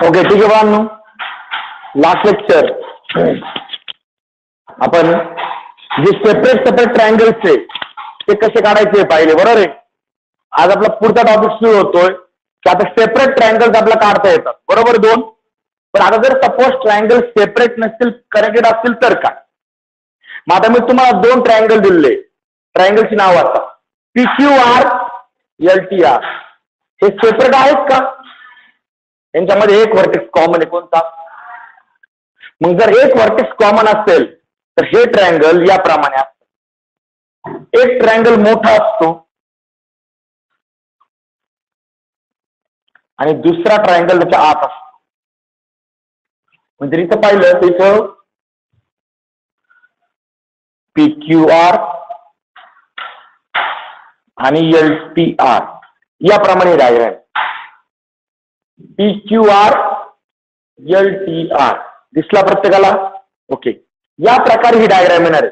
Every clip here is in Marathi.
ओके, ठीक आहे बाळांनो. लास्ट लेक्चर आपण जे सेपरेट ट्रायंगल्स आहे ते कसे काढायचे पाहिले, बरोबर आहे. आज आपला पुढचा टॉपिक सुरू होतोय की आता सेपरेट ट्रायंगल्स आपल्याला काढता येतात, बरोबर दोन. पण आता जर सपोज ट्रायंगल सेपरेट नसतील, कनेक्टेड असतील तर काय. मग आता मी तुम्हाला दोन ट्रायंगल दिले, ट्रायंगलची नाव आता PQR LTR. हे सेपरेट आहेत का? यांच्यामध्ये एक व्हर्टेक्स कॉमन आहे, कोणता? मग जर एक व्हर्टेक्स कॉमन असेल तर हे ट्रायंगल याप्रमाणे असतं. एक ट्रायंगल मोठा असतो आणि दुसरा ट्रायंगल त्याच्या आत असतो. म्हणजे इथं पाहिलं तर इथं PQR आणि LTR याप्रमाणे डायग्राम. PQR LTR दिसला प्रत्येकाला? ओके, या प्रकारे ही डायग्राम येणार आहे.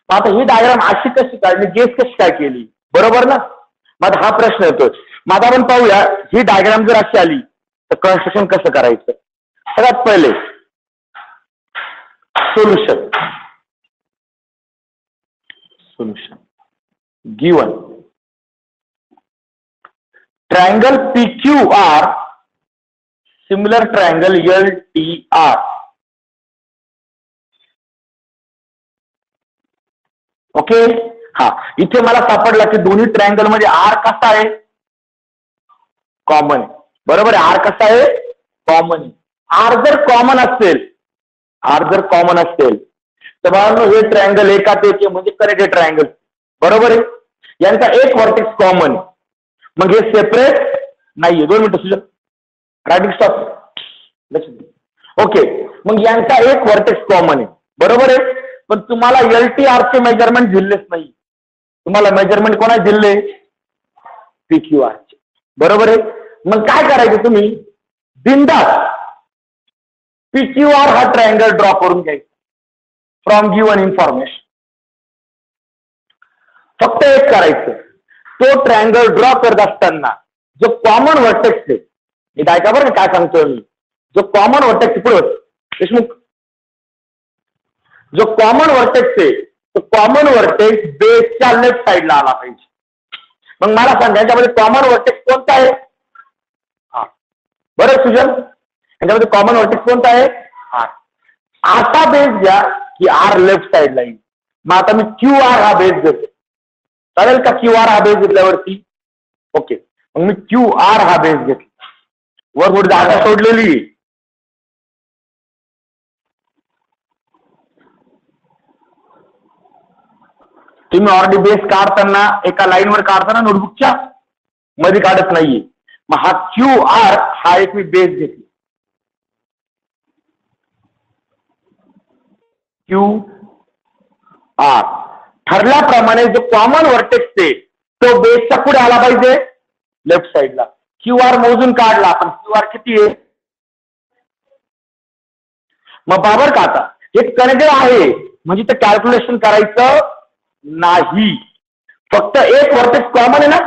आता ही डायग्राम अशी कशी काढली, गेस कशी काय केली, बरोबर ना? मग हा प्रश्न येतोय. मग आपण पाहूया ही डायग्राम जर अशी आली तर कन्स्ट्रक्शन कसं करायचं. सगळ्यात पहिले solution given triangle PQR similar triangle LTR. Okay, हा इथे मला सापडला की दोन्ही ट्रायंगल मध्ये आर कसा आहे, कॉमन. बरोबर आहे, आर कसा आहे, कॉमन. आर जर कॉमन असेल तर बाळांनो हे ट्रायंगल एकात एक म्हणजे कनेक्टेड ट्रायंगल, बरोबर आहे. यांचा एक व्हर्टेक्स कॉमन, मग हे सेपरेट नाहीये. 2 मिनिटं सुजन, रायटिंग स्टॉप. ओके, मग यांचा एक व्हर्टेक्स कॉमन आहे, बरोबर आहे. पण तुम्हाला LTR चे मेजरमेंट दिलेच नाही. तुम्हाला मेजरमेंट कोणाचे दिले? PQR चे, बरोबर आहे. मग काय करायचं, तुम्ही बिंदास PQR हा ट्रायंगल ड्रॉ करून घ्यायचा फ्रॉम गिवन इन्फॉर्मेशन. फक्त एक करायचं, तो ट्रायंगल ड्रॉ करत असताना जो कॉमन व्हर्टेक्स आहे, हे ऐका बरं काय सांगतोय मी, जो कॉमन व्हर्टेक्स पुढे देशमुख, जो कॉमन व्हर्टेक्स आहे तो कॉमन व्हर्टेक्स बेसच्या लेफ्ट साईडला आला पाहिजे. मग मला सांगा याच्यामध्ये कॉमन व्हर्टेक्स कोणता आहे? हा, बरं सुजन, याच्यामध्ये कॉमन व्हर्टेक्स कोणता आहे? आर. असा बेस घ्या की आर लेफ्ट साईडला येईल. मग आता मी QR हा बेस घेतो, चालेल का? QR हा बेस घेतल्यावरती ओके, मग मी QR हा बेस घेतला. वर थोडी जागा सोडलेली. तुम्ही ऑलरेडी बेस काढताना एका लाईनवर काढताना नोटबुकच्या मध्ये काढत नाहीये. मग हा QR हा एक मी बेस घेतला. QR ठरल्याप्रमाणे जो कॉमन व्हर्टेक्स आहे तो बेसच्या पुढे आला पाहिजे लेफ्ट साईडला. QR मोजून काढला आपण, QR किती आहे? मग बाबर का आता हे कनेक्टेड आहे म्हणजे ते कॅल्क्युलेशन करायचं नाही. फक्त एक व्हर्टेक्स कॉमन आहे ना,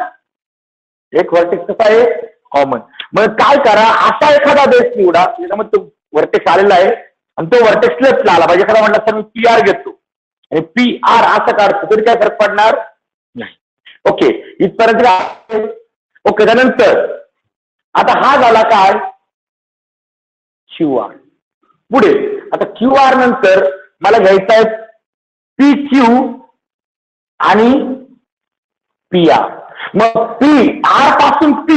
एक व्हर्टेक्स कसा आहे, कॉमन. मग काय करा, असा एखादा बेस निवडा ज्याच्यामध्ये तो व्हर्टेक्स आलेला आहे आणि तो व्हर्टेक्स लेफ्टला आला पाहिजे. एखादा म्हटलं तर मी PR घेतो आणि PR असं काढतो तरी काय फरक पडणार नाही. ओके, इथपर्यंत ओके. त्यानंतर आता हा झाला काय, QR. पुढे आता QR नंतर मला घ्यायचं आहे PQ आणि PR. मग PR पासून P,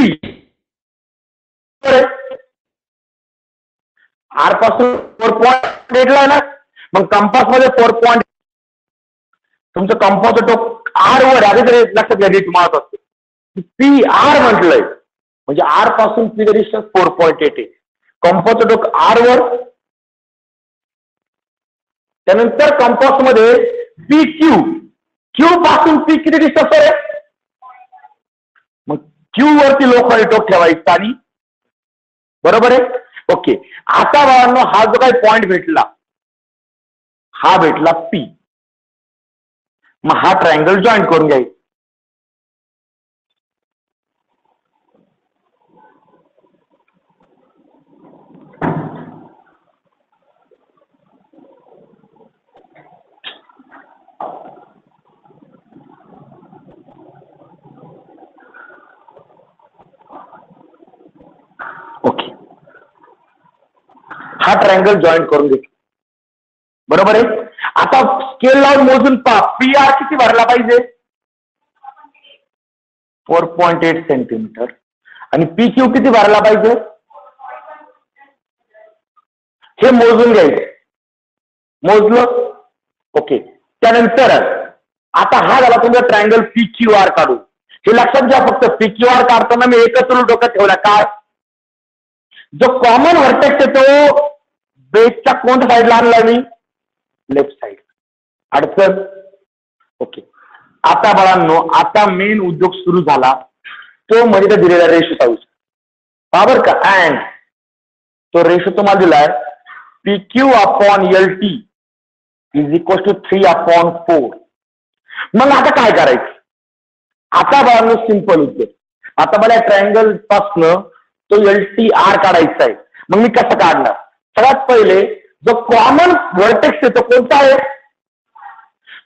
R पासून 4.8 ला ना, मग कंपास मध्ये 4. तुमचं कंपासचं टोक R वर आधी तरी लक्षात घ्या, नीट मारत असतो. PR म्हटलंय म्हणजे R पासून P डिस्टन्स 4.8 आहे. कंपासचं टोक R वर. त्यानंतर कंपास मध्ये PQ, Q पासून P किती डिस्टन्स आहे? मग Q वरती लोखंडी टोक ठेवायचा आणि बरोबर आहे. ओके, आता बाळांनो हा जो काही पॉइंट भेटला हा भेटला P. मग हा ट्रायंगल जॉईन करून घ्यायचा. हा ट्रायंगल जॉईन करून घेतला. बरोबर आहे. आता स्केल लावून मोजून पहा, पी आर किती भरला पाहिजे? 4.8 सेंटीमीटर. आणि पी क्यू किती भरला पाहिजे हे मोजून घ्यायचं. मोजलं. ओके. त्यानंतर आता हा झाला तुमचा ट्रायंगल पी क्यू आर काढू. हे लक्षात घ्या, फक्त पी क्यू आर काढताना मी एकच रूल डोक्यात ठेवला, काय? जो कॉमन व्हर्टेक्स येतो बेसच्या कोणत्या साईडला आणला मी? Left side. अडचण? ओके. आता बाळांनो, आता मेन उद्योग सुरू झाला, तो म्हणजे दिलेला रेशोचा विषय. बरोबर का? अँड तो रेशो तुम्हाला दिलाय P Q upon L T is equal to 3/4. मग आता काय करायचं? आता बाळांनो सिंपल उद्योग. आता मला ट्रायंगल पासनं तो एल टी आर काढायचा आहे. मग मी कसं काढणार? सगळ्यात पहिले जो कॉमन व्हर्टेक्स येतो कोणता आहे?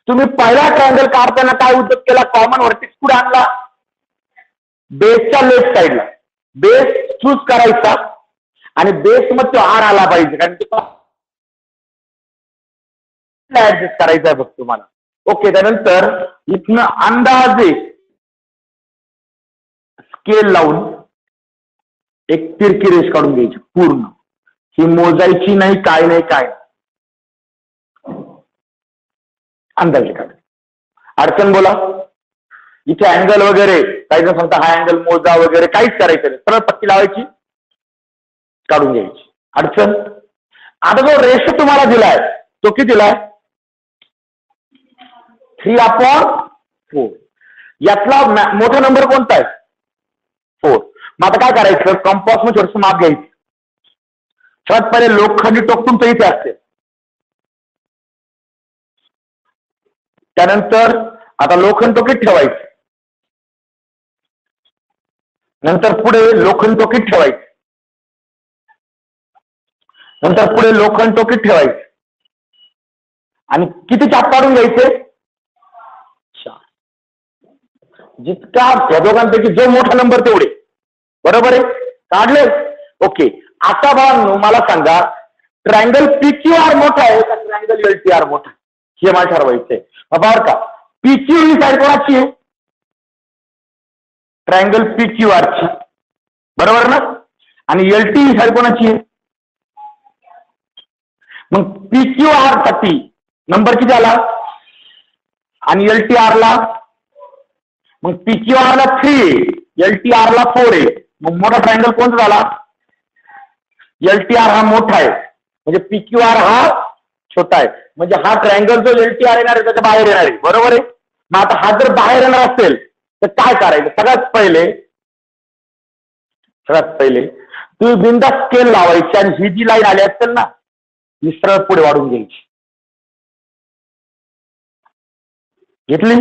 तुम्ही पहिला ट्रायंगल काढताना काय उद्योग केला? कॉमन व्हर्टेक्स कुठे आणला? बेसच्या लेफ्ट साईडला. बेस चूज करायचा आणि बेस मध्ये तो आर आला पाहिजे, कारण ते ऍडजस्ट करायचा आहे फक्त तुम्हाला. ओके. त्यानंतर इथनं अंदाजे स्केल लावून एक तिरकी रेष काढून घ्यायची पूर्ण. ही मोजायची नाही, काय नाही, काय अंदाजे काढ. अडचण बोला. इथे अँगल वगैरे काही जण सांगता हा अँगल मोजा वगैरे काहीच करायचं नाही, सरळ पट्टी लावायची, काढून घ्यायची. अडचण? आता जो रेशो तुम्हाला दिलाय तो किती दिलाय? 3/4. यातला मोठा नंबर कोणता आहे? 4. मग आता काय करायचं? कंपास मध्ये थोडंसं माप घ्यायचं. सर्वात पहिले लोखंडी टोक तुमचं इथे असते. त्यानंतर आता लोखंड टोकीत ठेवायचं. नंतर पुढे लोखंड टोकीत ठेवायचं. नंतर पुढे लोखंड टोकीत ठेवायचं. आणि किती चाप काढून घ्यायचे? 4. जितका या दोघांपैकी जो मोठा नंबर तेवढे. बरोबर आहे? काढले? ओके. आता बाळांनो मला सांगा, ट्रायंगल पी क्यू आर मोठा आहे का ट्रायंगल एल टी आर मोठा आहे? हे मला ठरवायचंय. बरं का? पी क्यू ही साईड कोणाची आहे? ट्रायंगल पी क्यू आर ची. बरोबर ना? आणि एल टी ही साईड कोणाची आहे? मग पी क्यू आर साठी नंबर किती आला? आणि एल टी आर ला? मग पी क्यू आर ला 3 आहे, एल टी आर ला 4 आहे. मग मोठा ट्रायंगल कोणता झाला? एल टी आर हा मोठा आहे, म्हणजे पी क्यू आर हा छोटा आहे. म्हणजे हा ट्रायंगल जो एल टी आर येणार आहे त्याच्या बाहेर येणार आहे. बरोबर आहे? मग आता हा जर बाहेर येणार असेल तर काय करायचं? सगळ्यात पहिले तुम्ही बिंदा स्केल लावायची आणि ही जी लाईन आली असेल ना, ही सरळ पुढे वाढून घ्यायची. घेतली?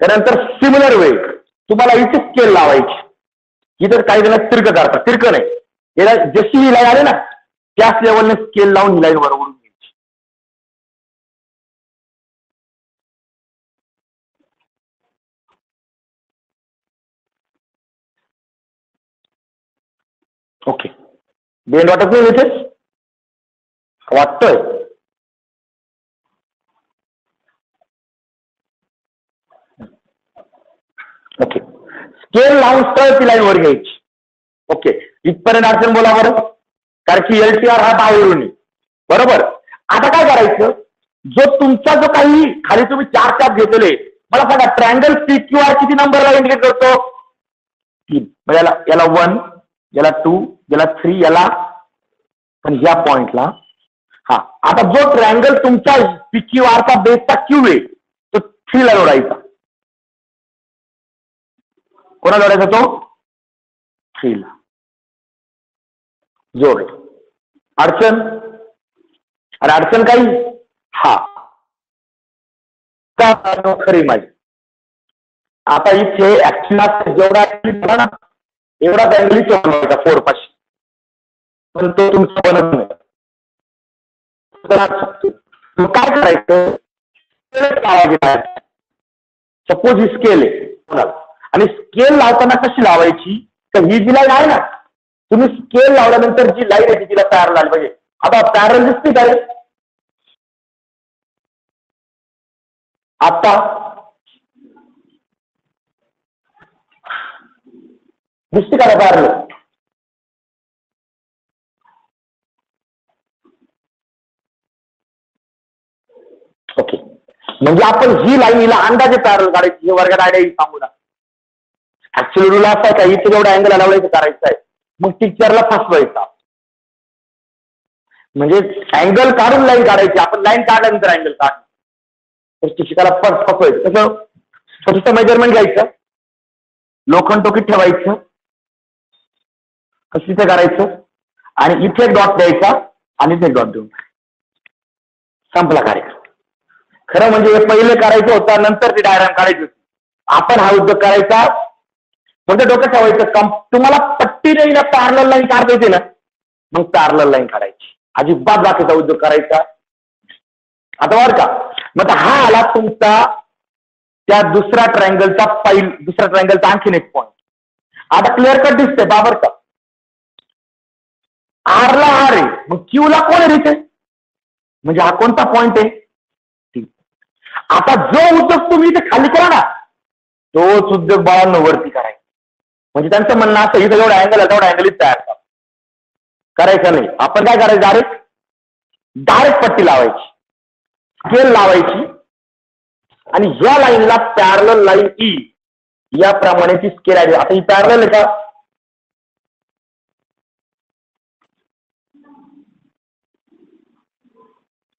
त्यानंतर सिमिलर वे तुम्हाला इथे स्केल लावायची. इतर काही जण तिरक करतात. तिरक नाही, याला जशी ही लाईन आली ना त्याच लेवलने स्केल लावून ही लाईन बरोबर घ्यायची. ओके. बेंड वाटत नाही इथे? वाटतोय? ओके. स्केल लावून सरळ ती लाईन वर घ्यायची. ओके. इथपर्यंत अडचण बोला बरं, कारण की एल टी आर हा बाहेरून आहे. बरोबर? आता काय करायचं? जो तुमचा जो काही खाली तुम्ही 4 चाप घेतलेले, मला सांगा ट्रायंगल पी क्यू आर किती नंबरला इंडिकेट करतो? 3. याला 1, याला 2, याला 3, याला पण ह्या पॉइंटला. हा. आता जो ट्रायंगल तुमचा पी क्यू आरचा बेसचा क्यू आहे तो 3 ला जोडायचा. कोणाला जोडायचा तो? 3 ला जोड. अडचण? आणि अडचण काही? हा खरी माझी. आता इथे ऍक्च्युअली जेवढा ना एवढा अँगल बनवायचा 4 पाशी, पण तो तुमचा बनत नाही. काय करायचं? सपोज ही स्केल आहे आणि स्केल लावताना कशी लावायची? तर ही जी लाईन आहे ना, तुम्ही स्केल लावल्यानंतर जी लाईन आहे तिला तयार झाली पाहिजे. आता पॅरल दिसते काय आता दिसते का पॅरल? ओके, म्हणजे आपण ही लाईन हिला अंदाजे पॅरल काढायची, हे वर्गात आयडिया सांगू ना. ऍक्च्युअली रूल असा आहे का इथे जेवढा अँगल लावायचं करायचं आहे, मग टीचरला फसवायचा. म्हणजे अँगल काढून लाईन काढायची, आपण लाईन काढल्यानंतर अँगल काढ, तर शिक्षकाला फसवायचं. कसं छोटंसं मेजरमेंट घ्यायचं, लोखंड टोकीत ठेवायचं, कसं तिथे करायचं, आणि इथे एक डॉट द्यायचा आणि इथे एक डॉट देऊन संपला कार्यक्रम. खरं म्हणजे हे पहिले करायचं होतं, नंतर ती डायग्राम काढायची होती. आपण हा उद्योग करायचा, फक्त डोकं ठेवायचं. तुम्हाला पट्टी नाही ना पॅरलल लाईन काढता येते ना, मग पॅरलल लाईन काढायची, अजिबात बाकीचा उद्योग करायचा. आता बरं का, मग हा आला तुमचा त्या दुसऱ्या ट्रायंगलचा दुसऱ्या ट्रायंगलचा आणखीन एक पॉईंट. आता क्लिअर कट दिसतंय बाबर का? आरला आर आहे, मग क्यूला कोण आहे इथे? म्हणजे हा कोणता पॉईंट आहे? आता जो उद्योग तुम्ही इथे खाली करा ना, तोच उद्योग बाळांनो वरती करायचा. म्हणजे त्यांचं म्हणणं असं, इथं जेवढा अँगल आहे तेवढा अँगल तयार करायचा नाही. आपण काय करायचं, डायरेक्ट पट्टी लावायची, स्केल लावायची, आणि ह्या लाईनला पॅरलल लाईन ई याप्रमाणे ती स्केल आहे. आता ही पॅरलल आहे का?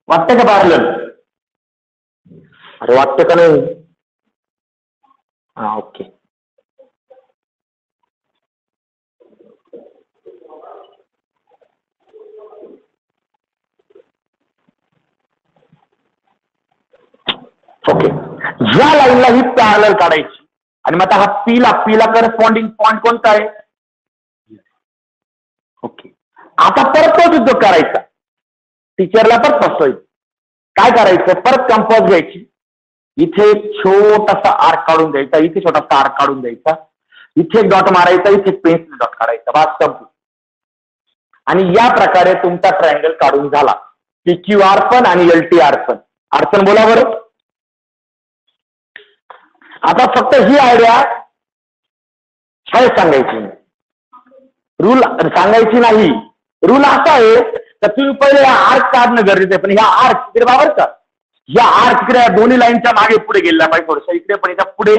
वाटतं का पॅरलल? अरे वाटतं का नाही? हा ओके. ओके, या लाईनला ही पॅरलल काढायची, आणि मग आता हा पीला करस्पॉन्डिंग पॉईंट कोणता आहे? ओके, आता परत तोच उद्योग करायचा, टीचरला परत फसवायचं. काय करायचं, परत कंपास घ्यायची, इथे एक छोटासा आर्क काढून द्यायचा, इथे छोटासा आर्क काढून द्यायचा, इथे एक डॉट मारायचा, इथे पेन्सिल डॉट काढायचा, बस संपलं. आणि या प्रकारे तुमचा ट्रायंगल काढून झाला. PQR पण आणि LTR पण. अडचण बोला बरं. आता फक्त ही आयडिया शाळेत सांगायची नाही, रूल सांगायची नाही. रूल असा आहे तर तुम्ही पहिले आर्क काढणं गरजेचं आहे. पण ह्या आर्क इकडे बाबर का, या आर्क इकडे दोन्ही लाईनच्या मागे पुढे गेला पाहिजे, थोडस इकडे पण याच्या पुढे,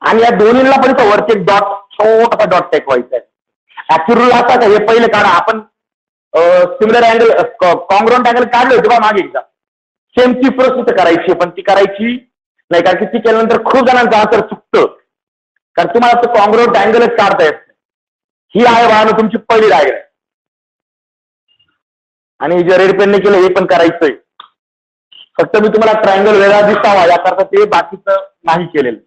आणि या दोन्हीला पण इथं वरती एक डॉट, छोटासा डॉट टेकवायचा आहे. ऍक्च्युअल रूल असा का, हे पहिले काढा. आपण सिमिलर अँगल, कॉन्ग्रुएंट अँगल काढले होते बा मागे एकदा, सेम ती प्रोसेस करायची, पण ती करायची नाही, कारण की ती केल्यानंतर खूप जणांचं आन्सर चुकतं, कारण तुम्हाला तो कॉन्ग्रुएंट अँगलच काढता येत. ही आहे बाळानं तुमची पहिली डायग्राम, आणि जे रेड पेनने केलं हे पण करायचंय. फक्त मी तुम्हाला ट्रायंगल वेगळा दिसावा याकरता ते बाकीचं नाही केलेलं.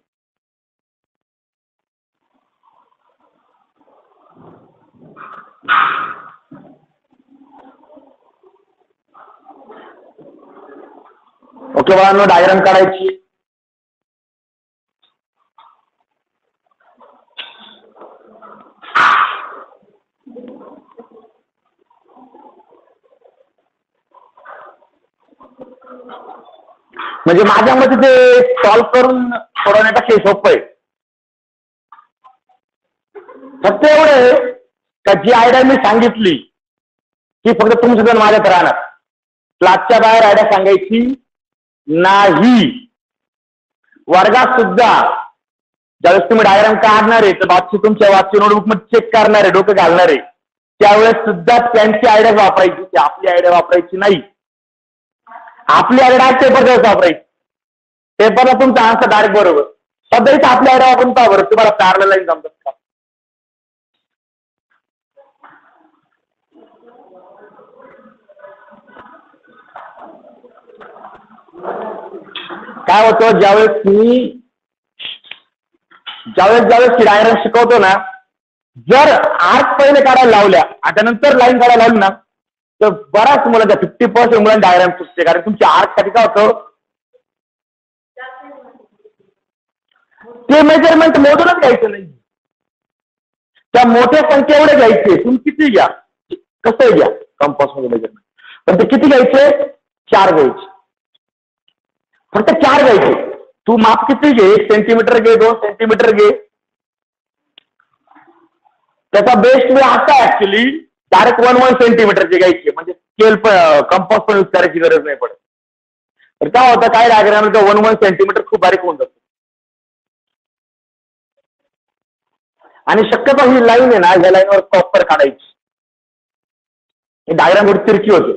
ओके बाळांनो, डायग्राम काढायची. म्हणजे माझ्या मते ते सॉल्व्ह करून सोडवण्यापेक्षा सोपं आहे. फक्त एवढं आहे का जी आयडिया मी सांगितली ती फक्त तुमच्या जण माझ्यात राहणार, क्लासच्या बाहेर आयडिया सांगायची नाही. वर्गात सुद्धा ज्यावेळेस तुम्ही डायग्राम काढणार आहे तर बाकी तुमच्या वाचची नोटबुक मध्ये चेक करणार आहे, डोकं घालणार आहे, त्यावेळेस सुद्धा त्यांची आयडिया वापरायची, ती आपली आयडिया वापरायची नाही. आपली आयडिया पेपर वापरायची, पेपरला तुमचा आन्सर डायरेक्ट बरोबर. सध्याच आपली आयडिया वापरून पहा बरं, तुम्हाला पॅरलल लाईन जमतात का? काय होतं, ज्यावेळेस ज्यावेळेस डायग्राम शिकवतो ना, जर आर्क पहिले काढायला लावल्या आणि त्यानंतर लाईन काढायला लावली ना, तर बऱ्याच मुलांच्या 50% मुलांना डायग्राम चुकते. कारण तुमच्या आर्क साठी काय होतं, ते मेजरमेंट मोजूनच घ्यायचं नाही, त्या मोठ्या संख्या एवढे घ्यायचे, तुम्ही किती घ्या, कसंही घ्या कंपास मध्ये मेजरमेंट. पण ते किती घ्यायचे? 4 घ्यायचे. फक्त 4 घ्यायचे. तू माप किती घे? 1 सेंटीमीटर घे, 2 सेंटीमीटर घे. त्याचा बेस्ट वे असा ऍक्च्युली डायरेक्ट 1 सेंटीमीटरचे घ्यायचे, म्हणजे स्केल कंपास पण यूज करायची गरज नाही पडत. तर काय होतं, काय डायग्राममध्ये 1 सेंटीमीटर खूप बारीक होऊन जातो. आणि शक्यतो ही लाईन आहे ना, या लाईनवर प्रॉपर काढायची. ही डायग्राम थोडी तिरकी होते.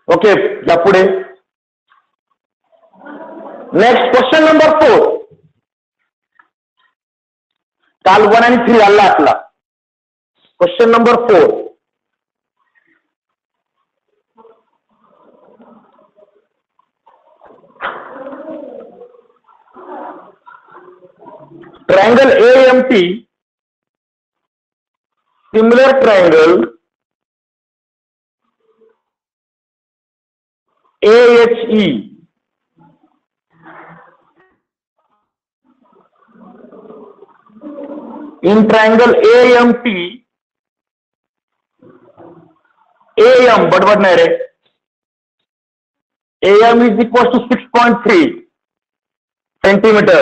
ओके, या पुढे. Next question number 4. काल 1 आणि 3 आला आपला. Question number 4. Triangle AMT, similar triangle AHE, in triangle AMT, AM बरोबर नाही रे, AM is equal to 6.3 centimeter.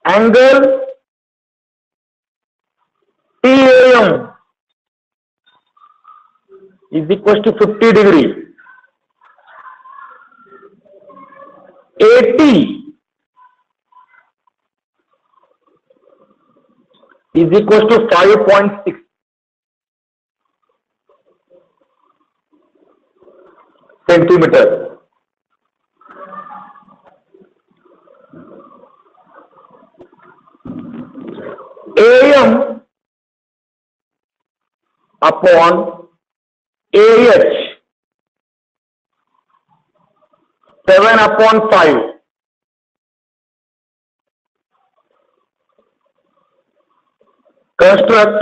Angle TAM is equal to 50 degree. AT is equal to 5.6 centimeter. AM upon AH 7/5. Construct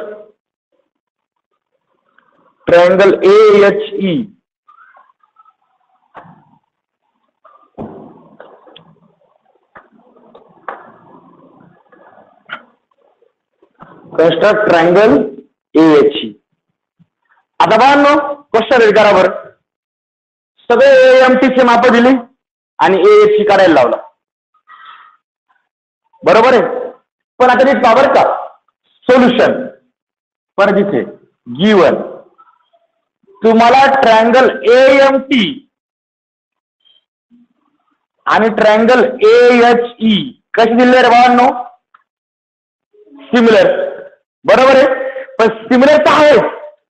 triangle AHE. Construct triangle AHE. आता बाळांनो क्वेश्चन रीड करा बरं. सगळे AMT ची मापं दिली आणि AHE काढायला लावला. बरोबर आहे. पण आता नीट पावर का सोल्युशन पण तिथे गिवन तुम्हाला ट्रायंगल AMT आणि ट्रायंगल AHE कशी दिले रे बाळांनो? सिमिलर. बरोबर आहे. पण सिमिलर तर आहे,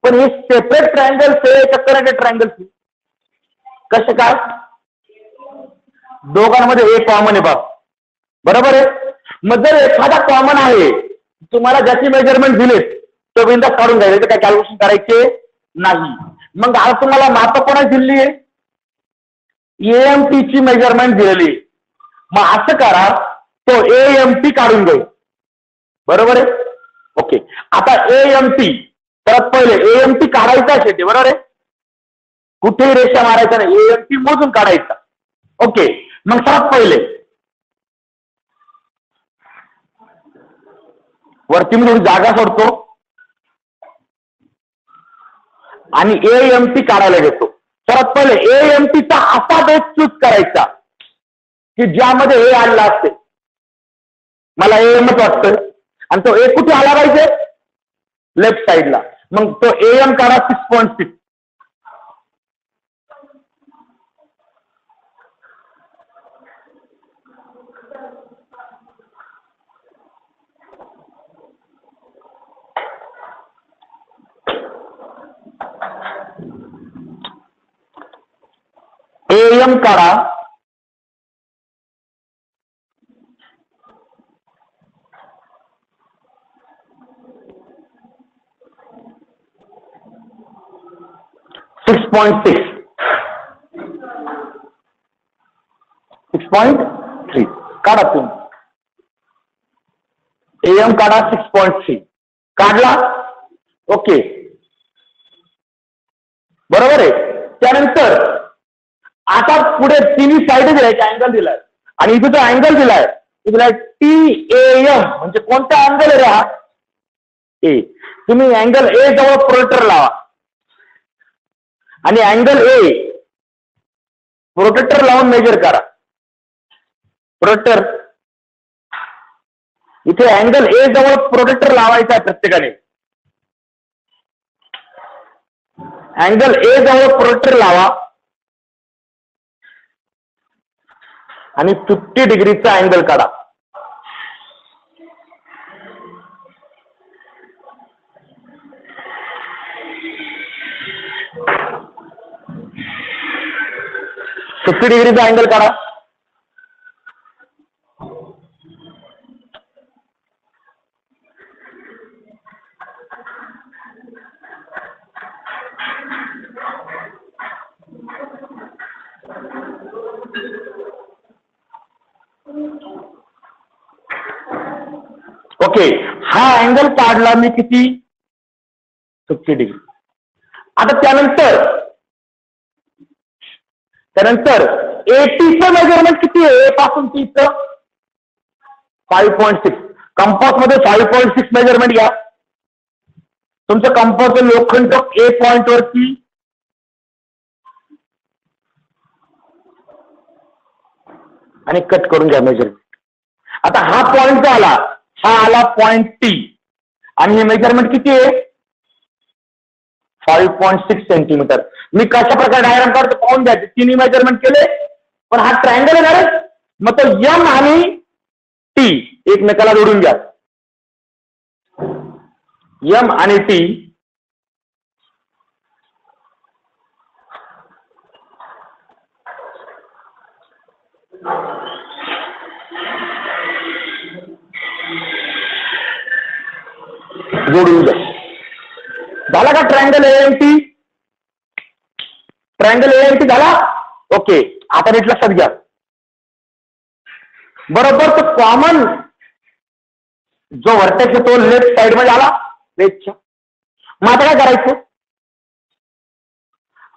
पण हे सेपरेट ट्रायंगल्स आहे चक्कराचे ट्रायंगल्स. कसे काय? दोघांमध्ये हे कॉमन आहे बाब. बरोबर आहे. मग जर एखादा कॉमन आहे तुम्हाला ज्याची मेजरमेंट दिलेत तो बिंदास काढून घ्यायचे, काय कॅल्क्युलेशन करायचे नाही. मग आज तुम्हाला माप कोणाची दिली आहे? AMT ची मेजरमेंट दिलेली. मग असं करा, तो AMT काढून घेऊ. बरोबर आहे. ओके, आता AMT परत पहिले AMT काढायचा शेती. बरोबर आहे. कुठेही रेषा मारायचा नाही, AMT मोजून काढायचा. ओके, मग सर्वात पहिले वरती मी थोडी जागा सोडतो आणि AMT काढायला घेतो. सर्वात पहिले AMT चा असा बेस चूज करायचा की ज्यामध्ये हे आलेला असते. मला AM वाटतं आणि तो A कुठे आला पाहिजे? लेफ्ट साइडला. मग तो AM काढा 6.6. AM काढा 6.6 6.3 काढा तुम्ही. AM काढा 6.3 काढला. ओके, बरोबर आहे. त्यानंतर आता पुढे तिन्ही साइड दिलाय, अँगल दिलाय आणि इथे जो अँगल दिलाय TAM म्हणजे कोणता अँगल आहे हा? ए. तुम्ही अँगल A जवळ प्रोजेक्टर लावा आणि अँगल A प्रोटेक्टर लावून मेजर करा. प्रोटेक्टर इथे अँगल A जवळ प्रोटेक्टर लावायचा आहे प्रत्येकाने. अँगल A जवळ प्रोटेक्टर लावा आणि 50 डिग्रीचा अँगल काढा. 50 डिग्रीचा अँगल काढा. ओके, हा अँगल काढला मी किती? 50 डिग्री. आता त्यानंतर एटीचं मेजरमेंट किती आहे? ए पासून तीचं 5.6. कंपास मध्ये 5.6 मेजरमेंट घ्या. तुमचं कंपासचं लोखंड ए पॉइंट वरती आणि कट करून घ्या मेजरमेंट. आता हा पॉइंट आला, हा आला पॉइंट टी, आणि हे मेजरमेंट किती आहे? 5.6 सेंटीमीटर. मी कशा प्रकारे डायग्राम काढतो पाहून घ्या. तिन्ही मेजरमेंट केले, पण हा ट्रायंगल येणार आहे, मग तो एम आणि टी एकमेकाला जोडून घ्या. एम आणि टी जोडून घ्या. झाला का ट्रायंगल एएमटी? ट्रायंगल एएमटी झाला. ओके, आता नीट लक्षात घ्या. बरोबर तो कॉमन जो व्हर्टेक्स तो लेफ्ट साइड मध्ये आला, लेफ्टच्या. मग आता काय करायचं?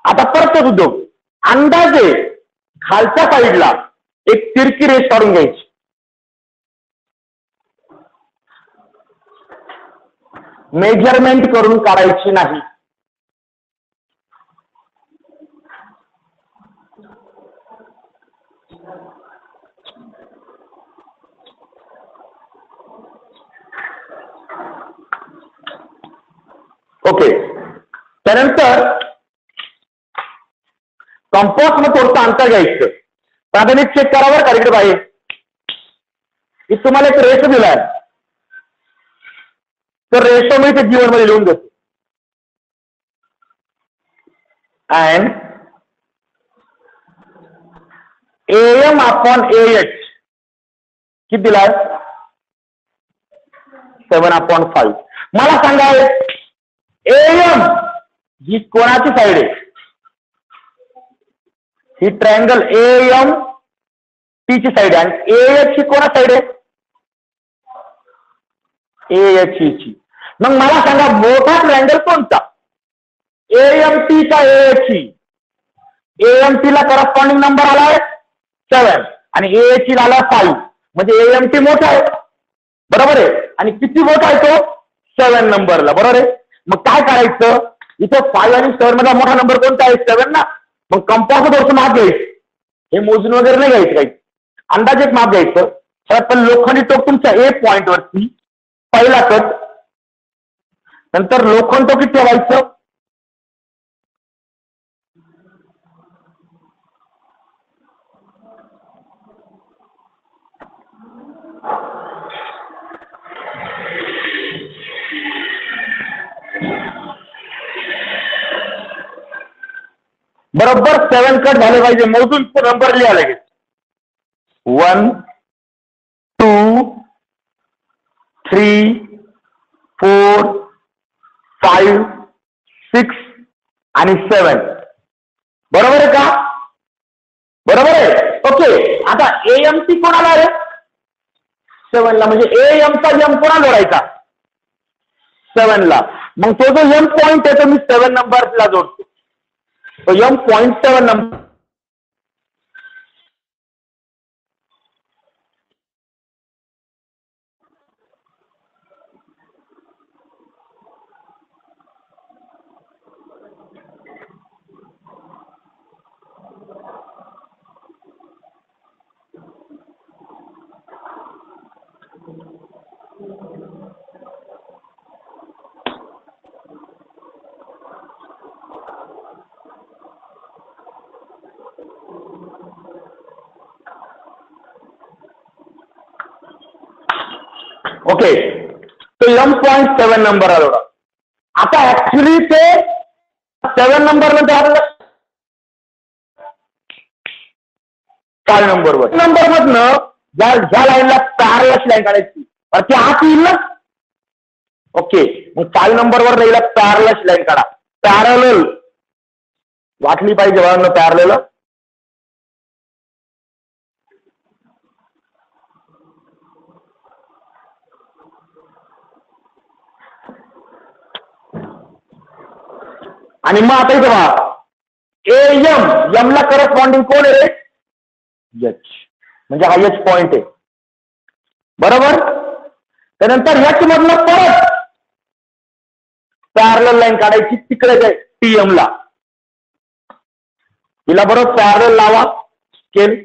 आता परत उद्योग अंदाजे खालच्या साईडला एक तिरकी रेष काढून घ्यायची. मेजरमेंट करून काढायची नाही. ओके, त्यानंतर कंपास मध्ये थोडंसं अंतर घ्यायचं. प्राथमिक चेक करावर का इकडे बाहेर की तुम्हाला एक रेशो दिलाय, तर रेशो मी ते जीवन मध्ये लिहून देतो. अँड एएम अपॉन एएच किती दिलाय? 7/5. मला सांगा एएम ही कोणाची साईड आहे? ही ट्रायंगल एएम टी ची साईड आहे. आणि एएच ही कोणा साईड आहे? एएच ची. मग मला सांगा मोठा ट्रायंगल कोणता? एएमटी का एएच? एएमटी ला करस्पॉन्डिंग नंबर आलाय 7 आणि एएच ला आला 5. म्हणजे एएमटी मोठा आहे, बरोबर आहे. आणि किती मोठा आहे तो? 7 नंबरला, बरोबर आहे. मग काय करायचं? इथं 5 आणि 7 मधला मोठा नंबर कोणता आहे? 7 ना. मग कंपास थोडंसं माप घ्यायचं. हे मोजून वगैरे नाही घ्यायचं, काही अंदाजे एक माप घ्यायचं. तर पण लोखंडी टोक तुमच्या ए पॉइंट वरती पहिला कट, नंतर लोखंड टोक किती ठेवायचं? बरोबर 7 कट झाले पाहिजे. मोजून नंबर लिहा लगेच. 1 2 3 4 5 6 आणि 7. बरोबर आहे का? बरोबर आहे. ओके, आता एएमटी कोणाला आहे? 7 ला. म्हणजे एएमचा एम कोणाला जोडायचा? 7 ला. मग तो जो एम पॉइंट आहे तो मी 7 नंबरला जोडतो. तो एम 0.7 नंबर. ओके, तो एम 0.7 नंबर आला. आता ऍक्च्युली ते 7 नंबर मध्ये नंबरवर मधनं ज्या लाईनला पॅरल अशी लाईन काढायची ती आत येईल ना. ओके, मग 5 नंबरवर राहिला पॅरल अशी लाईन काढा. पॅरल वाटली पाहिजे बघा पॅरल. आणि मग आता इथे बघा एम ला करस्पॉन्डिंग कोण आहे रे? एच, म्हणजे हा एच पॉइंट आहे बरोबर. त्यानंतर ह्याच मधनं परत पॅरल लाईन काढायची तिकडे जाय टीएम ला. तिला बरोबर पॅरल लावा स्केल.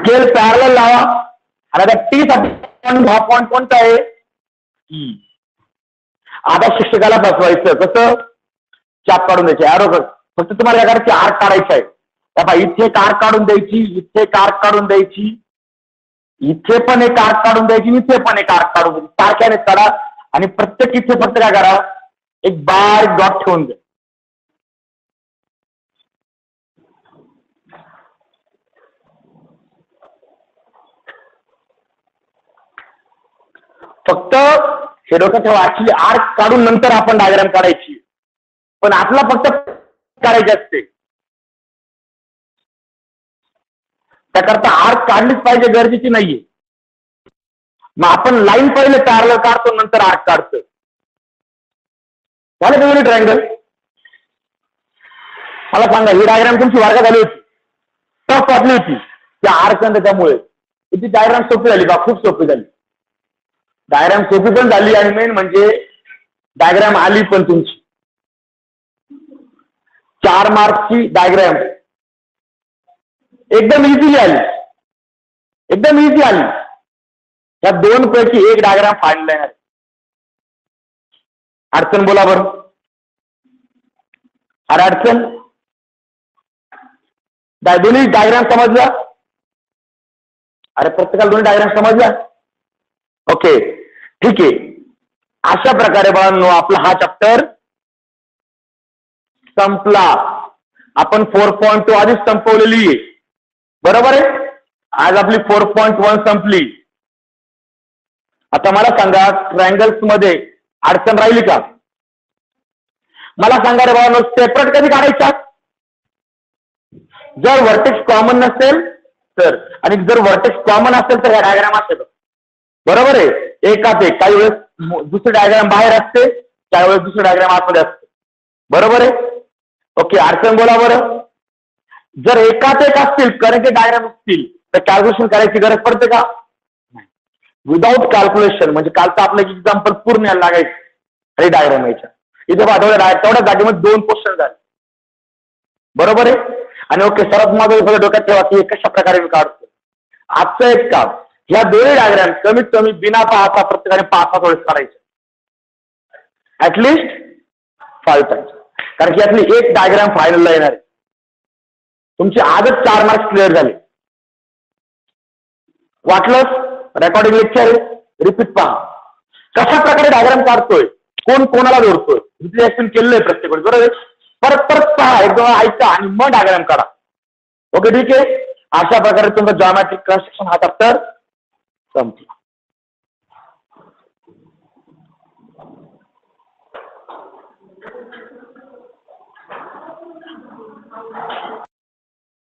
स्केल पॅरल लावा. आणि आता टी साठी हा पॉइंट कोणता आहे? आता शिक्षकाला फसवायचं कसं? चाप काढून द्यायचे ॲरो कर. फक्त तुम्हाला या करायची आर्क काढायची आहे. इथे एक आर्क काढून द्यायची, इथे एक आर्क काढून द्यायची, इथे पण एक आर्क काढून द्यायची, इथे पण एक आर्क काढून द्यायची. सारख्याने काढा आणि प्रत्येक इथे फक्त काय करा? एक बारीक डॉट ठेवून द्या. फक्त हे डोक्यात ठेवा, ऍक्च्युली आर्क काढून नंतर आपण डायग्राम काढायची, पण आपला फक्त करायचे असते. त्याकरता आर्क काढलीच पाहिजे गरजेची नाहीये. मग आपण लाईन पहिले पॅरलल काढतो, नंतर आर्क काढतो. झालं दोन्ही ट्रायंगल. मला सांगा, ही डायग्राम तुमची वर्गात आली होती, टफ वाटली होती त्या आर्क आणि त्यामुळे ती डायग्राम सोपी झाली का? खूप सोपी झाली. डायग्राम सोपी पण झाली आणि मेन म्हणजे डायग्राम आली पण तुमची. 4 मार्क्सची डायग्राम एकदम इझिली आली, एकदम इझी आली. या 2 पैकी एक डायग्राम फायनल येणार. अडचण बोला बरं. अरे अडचण, दोन्ही डायग्राम समजला? अरे प्रत्येकाला दोन्ही डायग्राम समजला? ओके ठीक आहे. अशा प्रकारे बाळांनो आपला हा चॅप्टर संपला. आपण 4.2 आधीच संपवलेली आहे बरोबर आहे. आज आपली 4.1 संपली. आता मला सांगा, ट्रायंगल्स मध्ये अडचण राहिली का? मला सांगा रे बाळांनो, सेपरेट कधी काढायच्या? जर व्हर्टेक्स कॉमन नसेल तर, आणि जर व्हर्टेक्स कॉमन असेल तर ह्या डायग्राम असेल बरोबर आहे. एकाच एक, काही वेळेस दुसरी डायग्राम बाहेर असते, काही वेळेस दुसरी डायग्राम आतमध्ये असते बरोबर आहे. ओके, अडचण बोला बरं. जर एकाच एक असतील, करंट डायग्राम असतील, तर कॅल्क्युलेशन करायची गरज पडते का? विदाउट कॅल्क्युलेशन, म्हणजे कालचं आपलं एक्झाम्पल पूर्ण यायला लागायचं आणि डायग्राम यायच्या. इथे तेवढ्या जागेमध्ये 2 क्वेश्चन झाले बरोबर आहे. आणि ओके, सर्वात माझं डोक्यात ठेवा की कशा प्रकारे मी काढतो. आजचं एक काम, ह्या दोन्ही डायग्राम कमीत कमी बिना पाहता प्रत्येकाने 5-7 वेळेस काढायचे, ऍटलिस्ट 5 टाइम्स. कारण की यातली एक डायग्राम फायनलला येणार आहे. तुमचे आजच 4 मार्क्स क्लिअर झाले. वाटलंच रेकॉर्डिंग लेक्चर रिपीट पहा, कशा प्रकारे डायग्राम काढतोय, कोण कोणाला जोडतोय, रिप्लेसमेंट केलेलं आहे प्रत्येक वेळेस बरोबर. परत परत पहा, एकदम ऐका आणि मग डायग्राम काढा. ओके ठीक आहे. अशा प्रकारे तुमचं जॉमेट्रिक कन्स्ट्रक्शन हा चॅप्टर संपला.